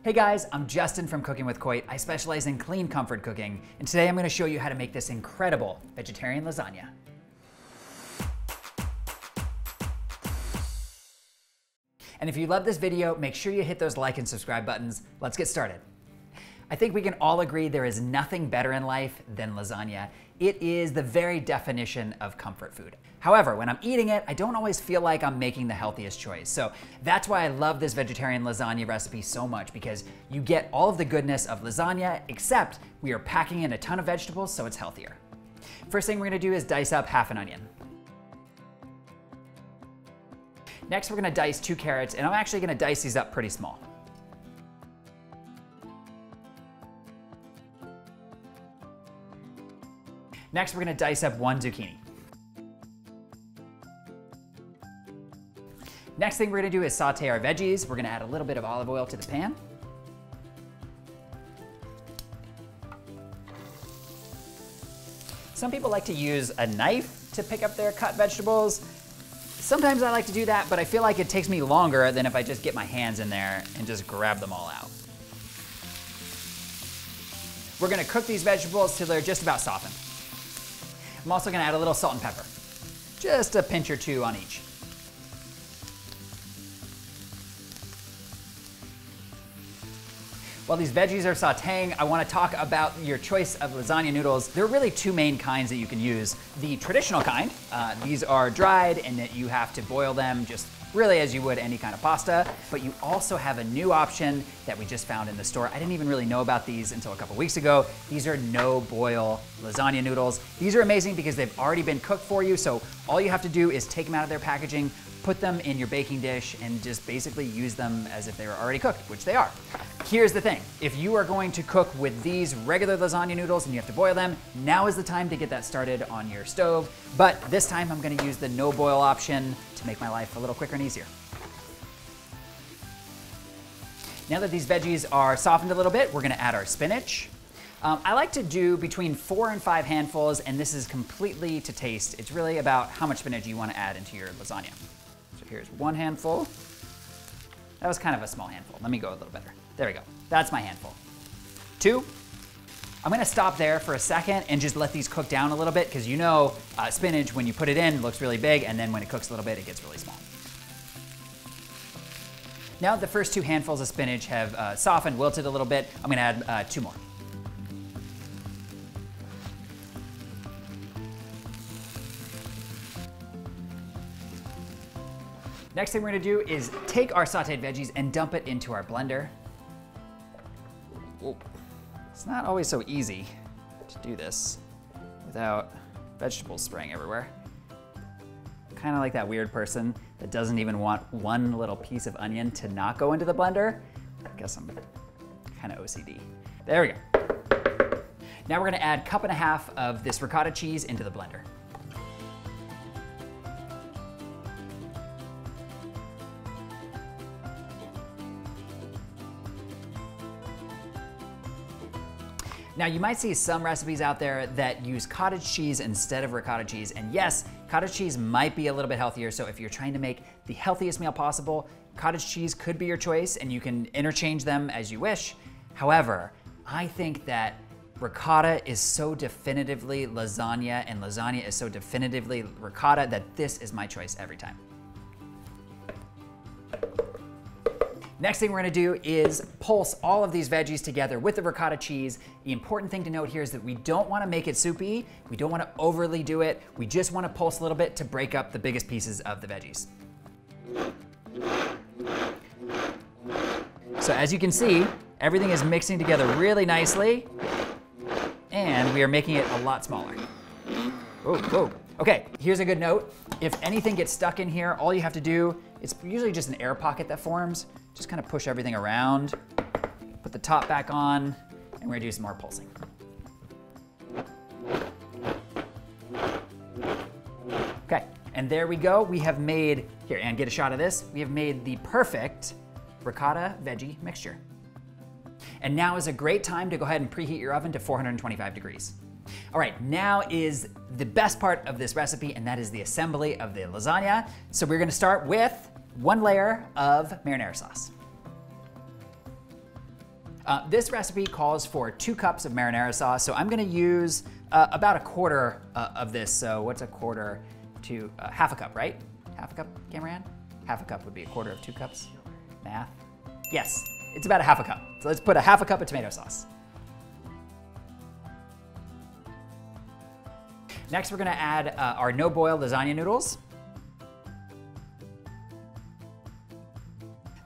Hey guys, I'm Justin from Cooking with Coit. I specialize in clean comfort cooking, and today I'm going to show you how to make this incredible vegetarian lasagna. And if you love this video, make sure you hit those like and subscribe buttons. Let's get started. I think we can all agree there is nothing better in life than lasagna. It is the very definition of comfort food. However, when I'm eating it, I don't always feel like I'm making the healthiest choice. So that's why I love this vegetarian lasagna recipe so much, because you get all of the goodness of lasagna, except we are packing in a ton of vegetables, so it's healthier. First thing we're gonna do is dice up half an onion. Next, we're gonna dice 2 carrots, and I'm actually gonna dice these up pretty small. Next, we're gonna dice up 1 zucchini. Next thing we're gonna do is saute our veggies. We're gonna add a little bit of olive oil to the pan. Some people like to use a knife to pick up their cut vegetables. Sometimes I like to do that, but I feel like it takes me longer than if I just get my hands in there and just grab them all out. We're gonna cook these vegetables till they're just about softened. I'm also gonna add a little salt and pepper. Just a pinch or 2 on each. While these veggies are sauteing, I wanna talk about your choice of lasagna noodles. There are really 2 main kinds that you can use. The traditional kind, these are dried and that you have to boil them just really as you would any kind of pasta, but you also have a new option that we just found in the store. I didn't even really know about these until a couple weeks ago. These are no-boil lasagna noodles. These are amazing because they've already been cooked for you, so all you have to do is take them out of their packaging, put them in your baking dish, and just basically use them as if they were already cooked, which they are. Here's the thing, if you are going to cook with these regular lasagna noodles and you have to boil them, now is the time to get that started on your stove. But this time I'm gonna use the no boil option to make my life a little quicker and easier. Now that these veggies are softened a little bit, we're gonna add our spinach. I like to do between 4 and 5 handfuls, and this is completely to taste. It's really about how much spinach you wanna add into your lasagna. So here's 1 handful. That was kind of a small handful. Let me go a little better. There we go. That's my handful. 2. I'm gonna stop there for a second and just let these cook down a little bit, because you know spinach, when you put it in, looks really big, and then when it cooks a little bit, it gets really small. Now the first 2 handfuls of spinach have softened, wilted a little bit, I'm gonna add 2 more. Next thing we're gonna do is take our sauteed veggies and dump it into our blender. Whoa. It's not always so easy to do this without vegetables spraying everywhere. Kind of like that weird person that doesn't even want 1 little piece of onion to not go into the blender. I guess I'm kind of OCD. There we go. Now we're gonna add 1.5 cups of this ricotta cheese into the blender. Now you might see some recipes out there that use cottage cheese instead of ricotta cheese, and yes, cottage cheese might be a little bit healthier, so if you're trying to make the healthiest meal possible, cottage cheese could be your choice, and you can interchange them as you wish. However, I think that ricotta is so definitively lasagna, and lasagna is so definitively ricotta, that this is my choice every time. Next thing we're gonna do is pulse all of these veggies together with the ricotta cheese. The important thing to note here is that we don't wanna make it soupy, we don't wanna overly do it, we just wanna pulse a little bit to break up the biggest pieces of the veggies. So as you can see, everything is mixing together really nicely, and we are making it a lot smaller. Whoa, whoa. Okay, here's a good note. If anything gets stuck in here, all you have to do, it's usually just an air pocket that forms. Just kind of push everything around, put the top back on, and we're gonna do some more pulsing. Okay, and there we go. We have made, here, and get a shot of this. We have made the perfect ricotta veggie mixture. And now is a great time to go ahead and preheat your oven to 425 degrees. All right, now is the best part of this recipe, and that is the assembly of the lasagna. So we're gonna start with 1 layer of marinara sauce. This recipe calls for 2 cups of marinara sauce, so I'm gonna use about a quarter of this. So what's a quarter to half a cup, right? Half a cup, Cameron? Half a cup would be a quarter of 2 cups. Math? Yes, it's about a half a cup. So let's put a half a cup of tomato sauce. Next, we're gonna add our no-boil lasagna noodles.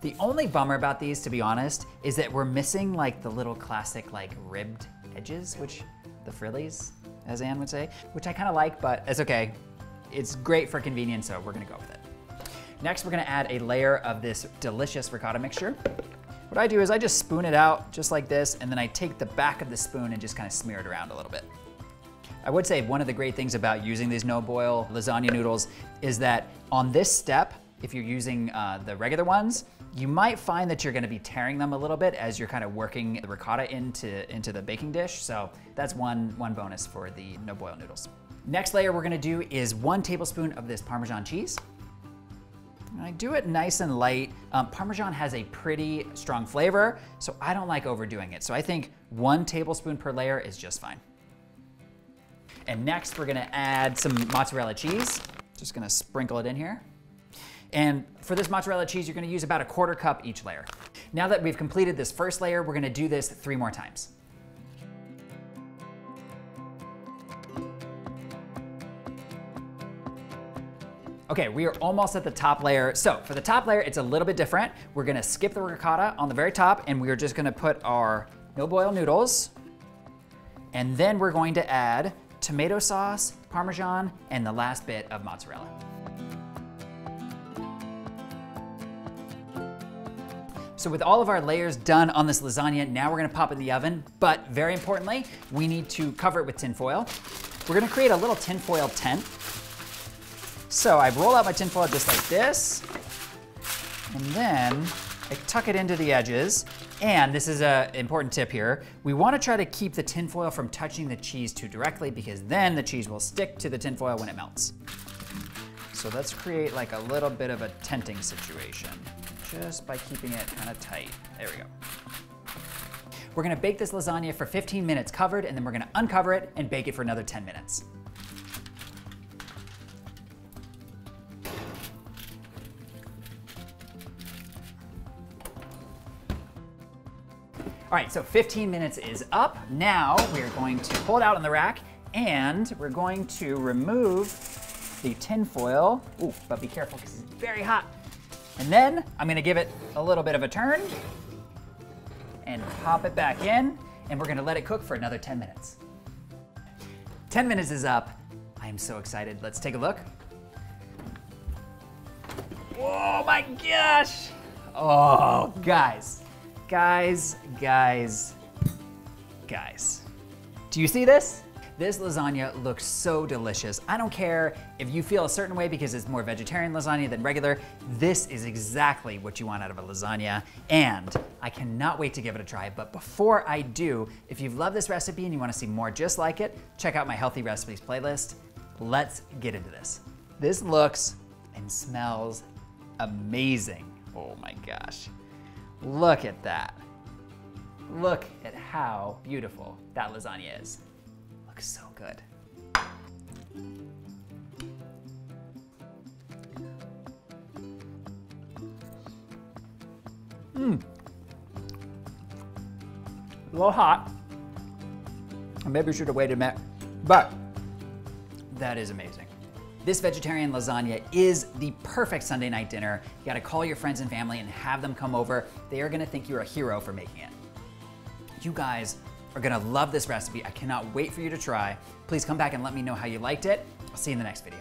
The only bummer about these, to be honest, is that we're missing like the little classic like ribbed edges, which the frillies, as Anne would say, which I kind of like, but it's okay. It's great for convenience, so we're gonna go with it. Next, we're gonna add a layer of this delicious ricotta mixture. What I do is I just spoon it out just like this, and then I take the back of the spoon and just kind of smear it around a little bit. I would say one of the great things about using these no-boil lasagna noodles is that on this step, if you're using the regular ones, you might find that you're gonna be tearing them a little bit as you're kind of working the ricotta into the baking dish. So that's one bonus for the no-boil noodles. Next layer we're gonna do is 1 tablespoon of this Parmesan cheese. And I do it nice and light. Parmesan has a pretty strong flavor, so I don't like overdoing it. So I think 1 tablespoon per layer is just fine. And next we're gonna add some mozzarella cheese. Just gonna sprinkle it in here. And for this mozzarella cheese, you're gonna use about a quarter cup each layer. Now that we've completed this first layer, we're gonna do this 3 more times. Okay, we are almost at the top layer. So for the top layer, it's a little bit different. We're gonna skip the ricotta on the very top, and we're just gonna put our no-boil noodles. And then we're going to add tomato sauce, Parmesan, and the last bit of mozzarella. So with all of our layers done on this lasagna, now we're gonna pop it in the oven, but very importantly, we need to cover it with tin foil. We're gonna create a little tin foil tent. So I roll out my tin foil just like this, and then I tuck it into the edges. And this is an important tip here. We wanna try to keep the tin foil from touching the cheese too directly, because then the cheese will stick to the tin foil when it melts. So let's create like a little bit of a tenting situation, just by keeping it kind of tight. There we go. We're gonna bake this lasagna for 15 minutes covered, and then we're gonna uncover it and bake it for another 10 minutes. All right, so 15 minutes is up. Now we're going to pull it out on the rack, and we're going to remove the tin foil. Ooh, but be careful because it's very hot. And then I'm gonna give it a little bit of a turn and pop it back in, and we're gonna let it cook for another 10 minutes. 10 minutes is up. I am so excited. Let's take a look. Oh my gosh. Oh, guys. Do you see this? This lasagna looks so delicious. I don't care if you feel a certain way because it's more vegetarian lasagna than regular. This is exactly what you want out of a lasagna, and I cannot wait to give it a try. But before I do, if you've loved this recipe and you want to see more just like it, check out my healthy recipes playlist. Let's get into this. This looks and smells amazing. Oh my gosh. Look at that. Look at how beautiful that lasagna is. Looks so good. A little hot. Maybe I should have waited a minute, but that is amazing. This vegetarian lasagna is the perfect Sunday night dinner. You gotta call your friends and family and have them come over. They are gonna think you're a hero for making it. You guys are gonna love this recipe. I cannot wait for you to try. Please come back and let me know how you liked it. I'll see you in the next video.